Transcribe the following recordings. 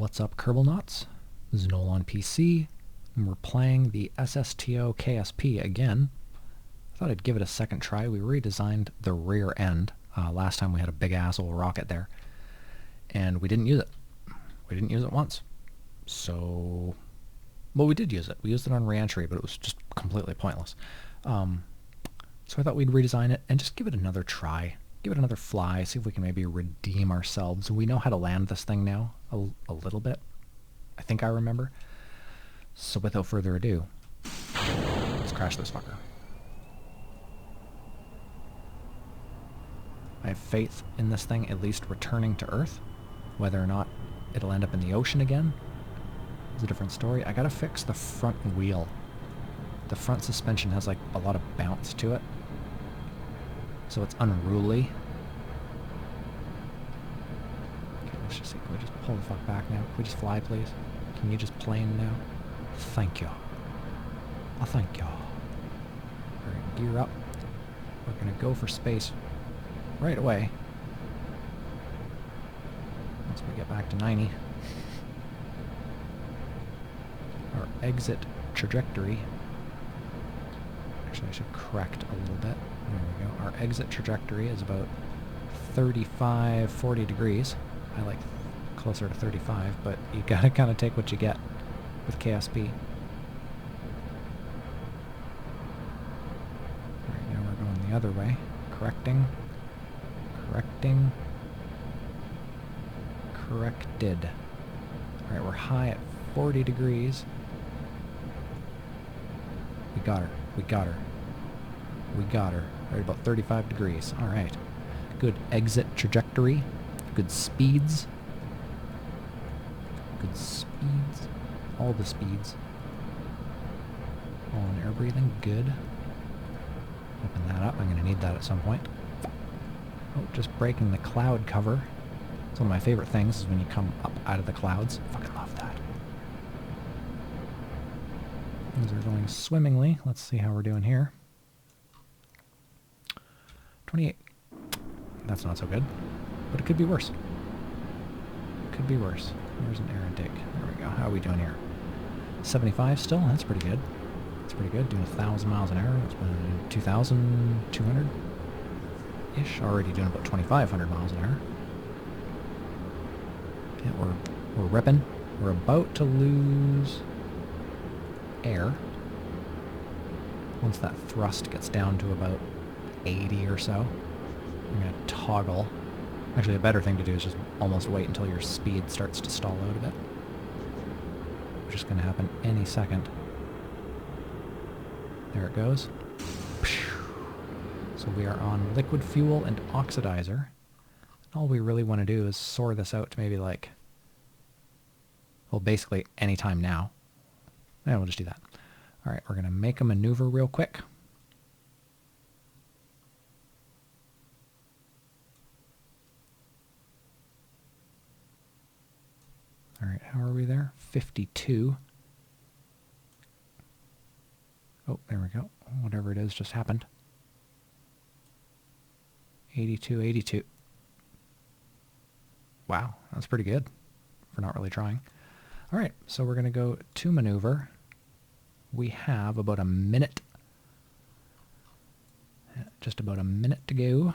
What's up, Kerbal Knots? This is Noel on PC, and we're playing the SSTO KSP again. I thought I'd give it a second try. We redesigned the rear end. Last time we had a big asshole rocket there, and we didn't use it. We didn't use it once. So, well, we did use it. We used it on re-entry, but it was just completely pointless. So I thought we'd redesign it and just give it another try. Give it another fly, see if we can maybe redeem ourselves. We know how to land this thing now, a little bit. I think I remember. So without further ado, let's crash this fucker. I have faith in this thing at least returning to Earth. Whether or not it'll end up in the ocean again is a different story. I gotta fix the front wheel. The front suspension has like a lot of bounce to it, so it's unruly. Okay, let's just see. Can we just pull the fuck back now? Can we just fly, please? Can you just plane now? Thank you. Oh, thank you. We're gonna gear up. We're gonna go for space right away. Once we get back to 90. Our exit trajectory. Actually, I should correct a little bit. There we go. Our exit trajectory is about 35, 40 degrees. I like closer to 35, but you gotta kind of take what you get with KSP. Alright, now we're going the other way. Correcting. Correcting. Corrected. Alright, we're high at 40 degrees. We got her. We got her. We got her. Right about 35 degrees. Alright. Good exit trajectory. Good speeds. Good speeds. All the speeds. All in air breathing. Good. Open that up. I'm going to need that at some point. Oh, just breaking the cloud cover. It's one of my favorite things is when you come up out of the clouds. Fucking love that. Things are going swimmingly. Let's see how we're doing here. 28. That's not so good. But it could be worse. Could be worse. There's an air intake. There we go. How are we doing here? 75 still? That's pretty good. That's pretty good. Doing 1,000 miles an hour. It's been 2,200-ish. Already doing about 2,500 miles an hour. Yeah, we're ripping. We're about to lose air. Once that thrust gets down to about 80 or so, I'm going to toggle. Actually, a better thing to do is just almost wait until your speed starts to stall out a bit, which is going to happen any second. There it goes. So we are on liquid fuel and oxidizer. All we really want to do is soar this out to maybe like, well, basically any time now. And we'll just do that. All right, we're going to make a maneuver real quick. All right, how are we there? 52. Oh, there we go. Whatever it is just happened. 82, 82. Wow, that's pretty good for not really trying. All right, so we're going to go to maneuver. We have about a minute. Just about a minute to go.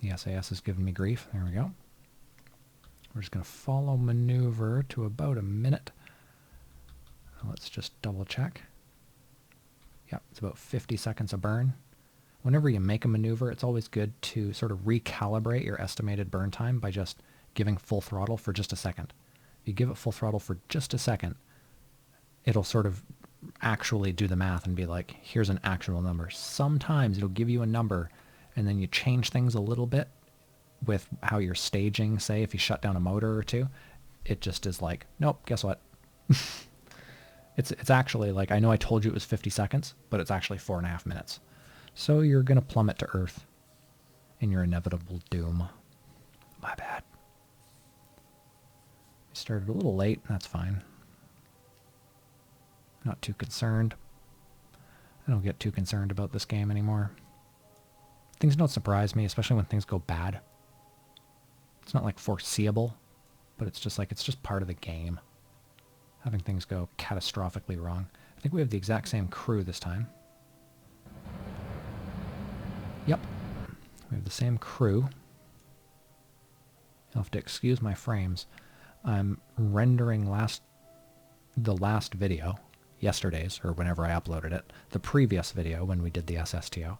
The SAS is giving me grief. There we go. We're just going to follow maneuver to about a minute. Let's just double check. Yep, it's about 50 seconds of burn. Whenever you make a maneuver, it's always good to sort of recalibrate your estimated burn time by just giving full throttle for just a second. If you give it full throttle for just a second, it'll sort of actually do the math and be like, here's an actual number. Sometimes it'll give you a number and then you change things a little bit with how you're staging, say, if you shut down a motor or two. It just is like, nope, guess what? It's actually like, I know I told you it was 50 seconds, but it's actually 4.5 minutes. So you're going to plummet to Earth in your inevitable doom. My bad. We started a little late. That's fine. Not too concerned. I don't get too concerned about this game anymore. Things don't surprise me, especially when things go bad. It's not like foreseeable, but it's just like, it's just part of the game. Having things go catastrophically wrong. I think we have the exact same crew this time. Yep. We have the same crew. You'll have to excuse my frames. I'm rendering the last video, yesterday's, or whenever I uploaded it, the previous video when we did the SSTO.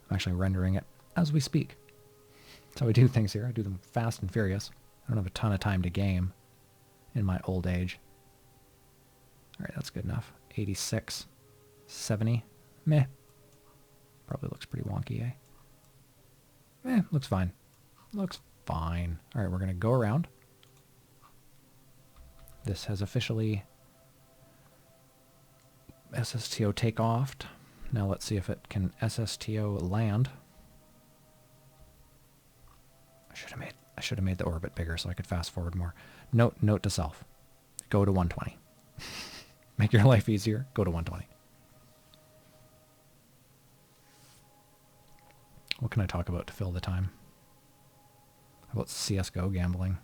I'm actually rendering it as we speak. That's how I do things here. I do them fast and furious. I don't have a ton of time to game in my old age. Alright, that's good enough. 86, 70, meh. Probably looks pretty wonky, eh? Eh, looks fine. Looks fine. Alright, we're going to go around. This has officially SSTO take off. Now let's see if it can SSTO land. I should have made the orbit bigger so I could fast forward more. Note to self. Go to 120. Make your life easier. Go to 120. What can I talk about to fill the time? How about CSGO gambling?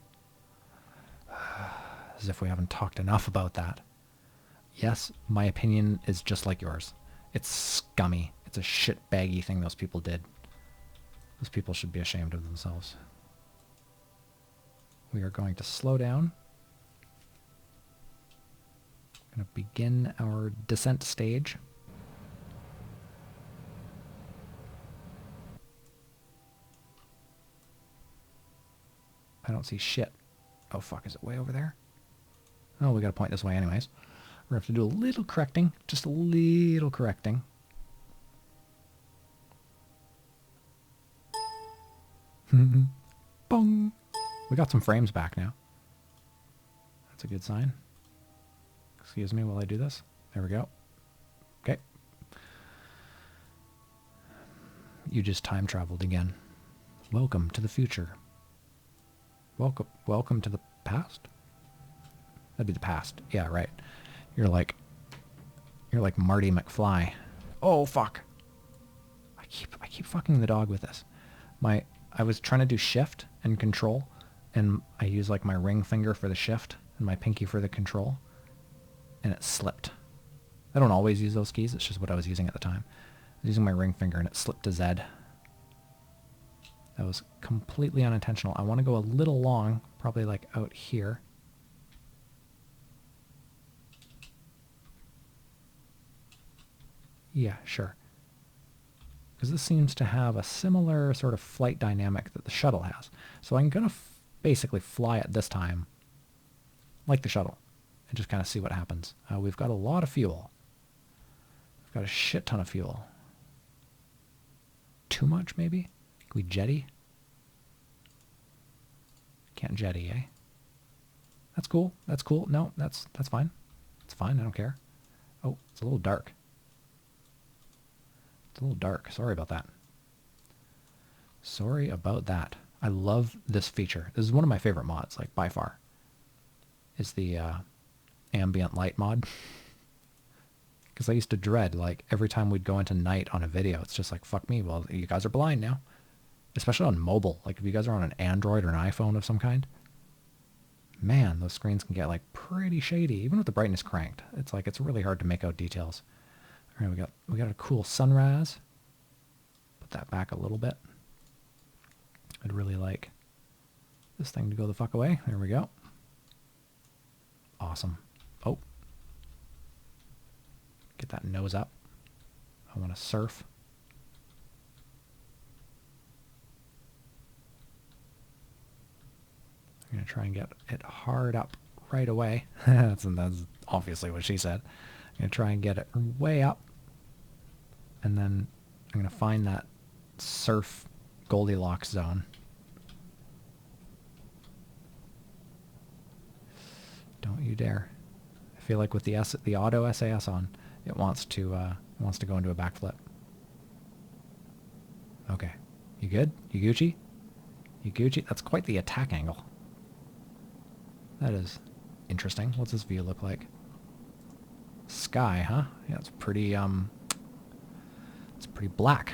As if we haven't talked enough about that. Yes, my opinion is just like yours. It's scummy. It's a shitbaggy thing those people did. Those people should be ashamed of themselves. We are going to slow down. Going to begin our descent stage. I don't see shit. Oh fuck, is it way over there? Oh, we gotta point this way anyways. We're gonna have to do a little correcting. Just a little correcting. Bong! We got some frames back now. That's a good sign. Excuse me while I do this. There we go. Okay. You just time traveled again. Welcome to the future. Welcome to the past? That'd be the past. Yeah, right. You're like Marty McFly. Oh fuck. I keep fucking the dog with this. I was trying to do shift and control, and I use like my ring finger for the shift and my pinky for the control, and it slipped. I don't always use those keys, it's just what I was using at the time. I was using my ring finger and it slipped to Z. That was completely unintentional. I want to go a little long, probably like out here. Yeah, sure. Because this seems to have a similar sort of flight dynamic that the shuttle has. So I'm going to basically fly it this time like the shuttle and just kind of see what happens. We've got a lot of fuel. We've got a shit ton of fuel. Too much, maybe? Can we jetty? Can't jetty, eh? That's cool. That's cool. No, that's fine. It's fine. I don't care. Oh, it's a little dark. It's a little dark. Sorry about that. Sorry about that. I love this feature. This is one of my favorite mods, like by far. Is the ambient light mod. Because I used to dread, like, every time we'd go into night on a video, it's just like, fuck me, well, you guys are blind now. Especially on mobile. Like, if you guys are on an Android or an iPhone of some kind, man, those screens can get, like, pretty shady, even with the brightness cranked. It's like, it's really hard to make out details. All right, we got a cool sunrise. Put that back a little bit. I'd really like this thing to go the fuck away. There we go. Awesome. Oh. Get that nose up. I want to surf. I'm going to try and get it hard up right away. that's obviously what she said. I'm going to try and get it way up. And then I'm going to find that surf Goldilocks zone. Don't you dare. I feel like with the auto SAS on, it wants to go into a backflip. Okay. You good? You Gucci? You Gucci? That's quite the attack angle. That is interesting. What's this view look like? Sky, huh? Yeah, it's pretty black.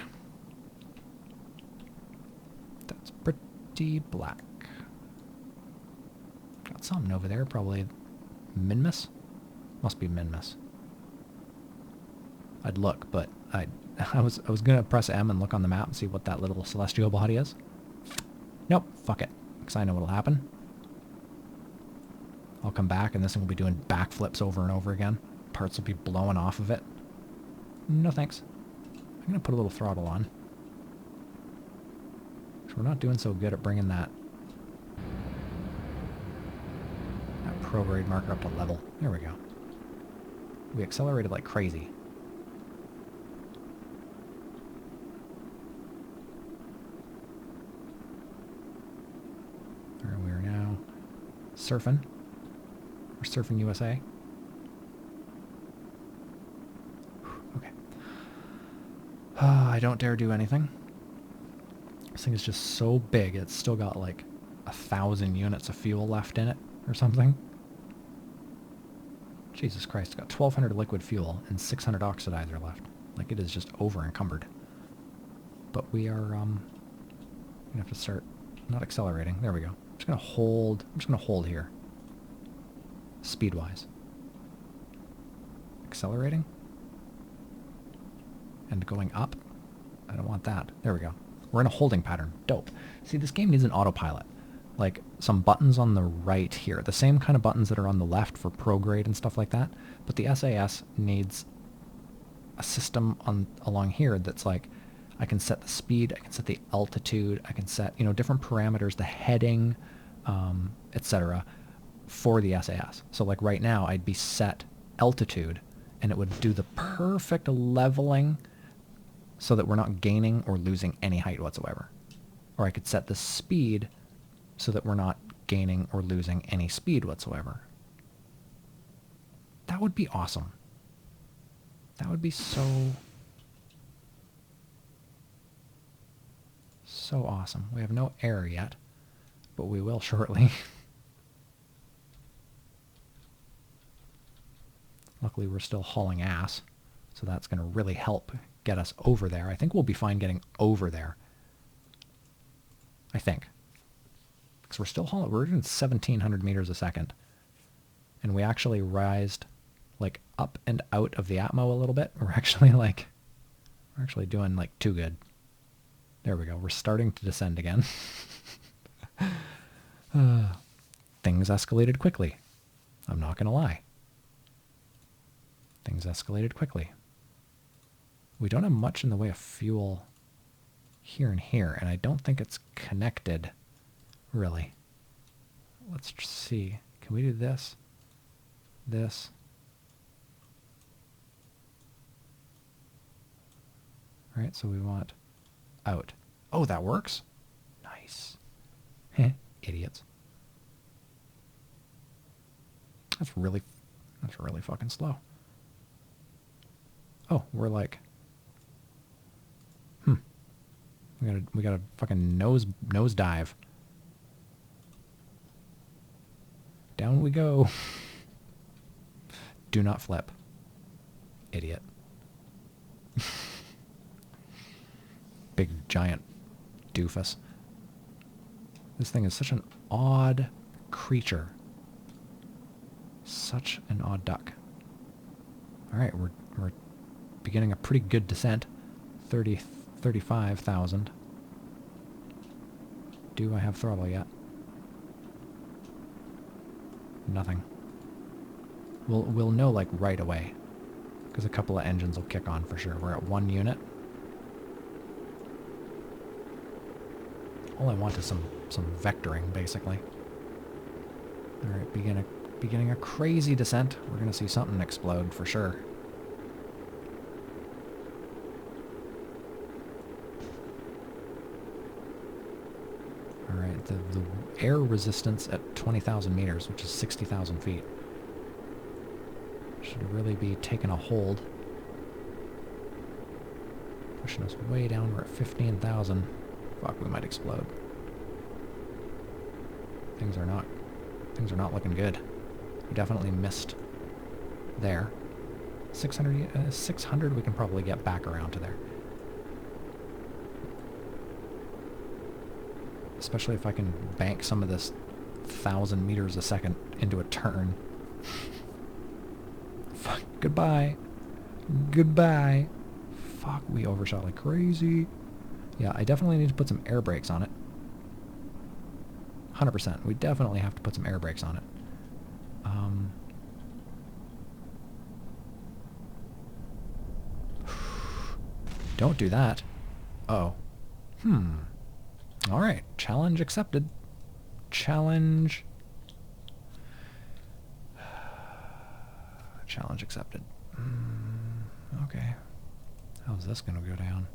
That's pretty black. Got something over there, probably Minmus? Must be Minmus. I'd look, but I was gonna press M and look on the map and see what that little celestial body is. Nope, fuck it. Because I know what'll happen. I'll come back and this thing will be doing backflips over and over again. Parts will be blowing off of it. No thanks. I'm gonna put a little throttle on. So we're not doing so good at bringing that prograde marker up to level. There we go. We accelerated like crazy. We are now surfing. We're surfing USA. Okay. I don't dare do anything. This thing is just so big, it's still got like 1,000 units of fuel left in it or something. Jesus Christ, it's got 1,200 liquid fuel and 600 oxidizer left. Like, it is just over encumbered. But we are, gonna have to start not accelerating. There we go. I'm just gonna hold here. Speed-wise. Accelerating. And going up. I don't want that. There we go. We're in a holding pattern. Dope. See, this game needs an autopilot. Like, some buttons on the right here. The same kind of buttons that are on the left for prograde and stuff like that. But the SAS needs a system along here that's like, I can set the speed, I can set the altitude, I can set, different parameters, the heading, etc. for the SAS. So like right now, I'd be set altitude, and it would do the perfect leveling so that we're not gaining or losing any height whatsoever. Or I could set the speed so that we're not gaining or losing any speed whatsoever. That would be awesome. That would be so awesome. We have no air yet, but we will shortly. Luckily, we're still hauling ass, so that's going to really help get us over there. I think we'll be fine getting over there. I think. Because we're still hauling, we're doing 1,700 meters a second. And we actually rised, like, up and out of the Atmo a little bit. We're actually doing, like, too good. There we go. We're starting to descend again. Things escalated quickly. I'm not going to lie. Things escalated quickly. We don't have much in the way of fuel here and here, and I don't think it's connected, really. Let's see. Can we do this? This? All right, so we want out. Oh, that works? Nice. Heh, idiots. That's really fucking slow. Oh, we're like, we gotta fucking nose dive. Down we go. Do not flip. Idiot. Big giant doofus. This thing is such an odd creature. Such an odd duck. Alright, we're beginning a pretty good descent. 35,000. Do I have throttle yet? Nothing. We'll know like right away, because a couple of engines will kick on for sure. We're at 1 unit. All I want is some vectoring, basically. All right, beginning a crazy descent. We're gonna see something explode for sure. All right, the air resistance at 20,000 meters, which is 60,000 feet. Should really be taking a hold. Pushing us way down. We're at 15,000. Fuck, we might explode. Things are not looking good. We definitely missed there. 600 we can probably get back around to there. Especially if I can bank some of this 1,000 meters a second into a turn. Fuck, goodbye. Goodbye. Fuck, we overshot like crazy. Yeah, I definitely need to put some air brakes on it. 100%. We definitely have to put some air brakes on it. Don't do that. Oh. Alright. Challenge accepted. Challenge. Challenge accepted. Okay. How's this going to go down?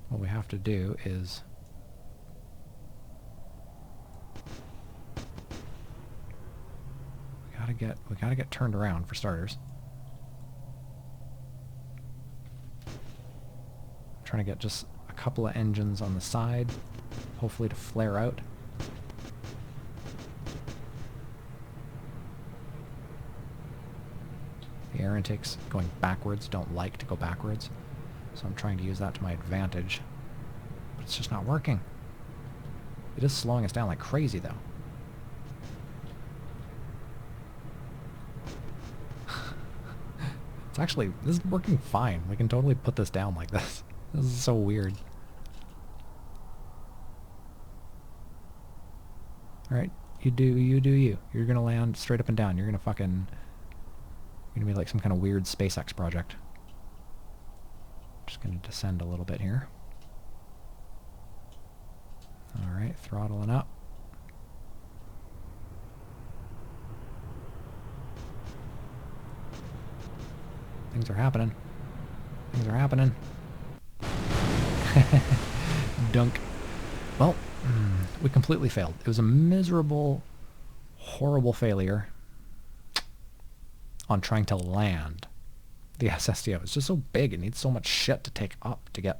What we have to do is... We gotta get turned around for starters. I'm trying to get just a couple of engines on the side, hopefully to flare out. The air intakes going backwards don't like to go backwards, so I'm trying to use that to my advantage. But it's just not working. It is slowing us down like crazy, though. It's actually, this is working fine. We can totally put this down like this. This is so weird. Alright, you do you. You're gonna land straight up and down. You're gonna fucking... You're gonna be like some kind of weird SpaceX project. Just gonna descend a little bit here. Alright, throttling up. Things are happening. Things are happening. Dunk. Well, we completely failed. It was a miserable, horrible failure on trying to land the SSTO. It's just so big. It needs so much shit to take up to get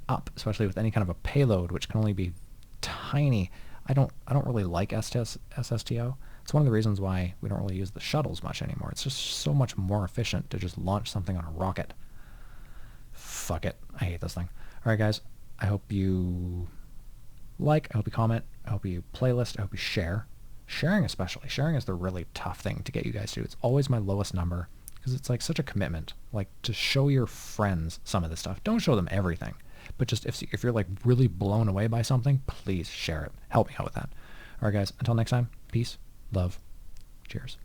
up, especially with any kind of a payload, which can only be tiny. I don't really like SSTO. It's one of the reasons why we don't really use the shuttles much anymore. It's just so much more efficient to just launch something on a rocket. Fuck it. I hate this thing. Alright guys, I hope you like, I hope you comment, I hope you playlist, I hope you share. Sharing especially. Sharing is the really tough thing to get you guys to do. It's always my lowest number because it's like such a commitment. Like to show your friends some of this stuff. Don't show them everything. But just if you're like really blown away by something, please share it. Help me out with that. Alright guys, until next time, peace. Love. Cheers.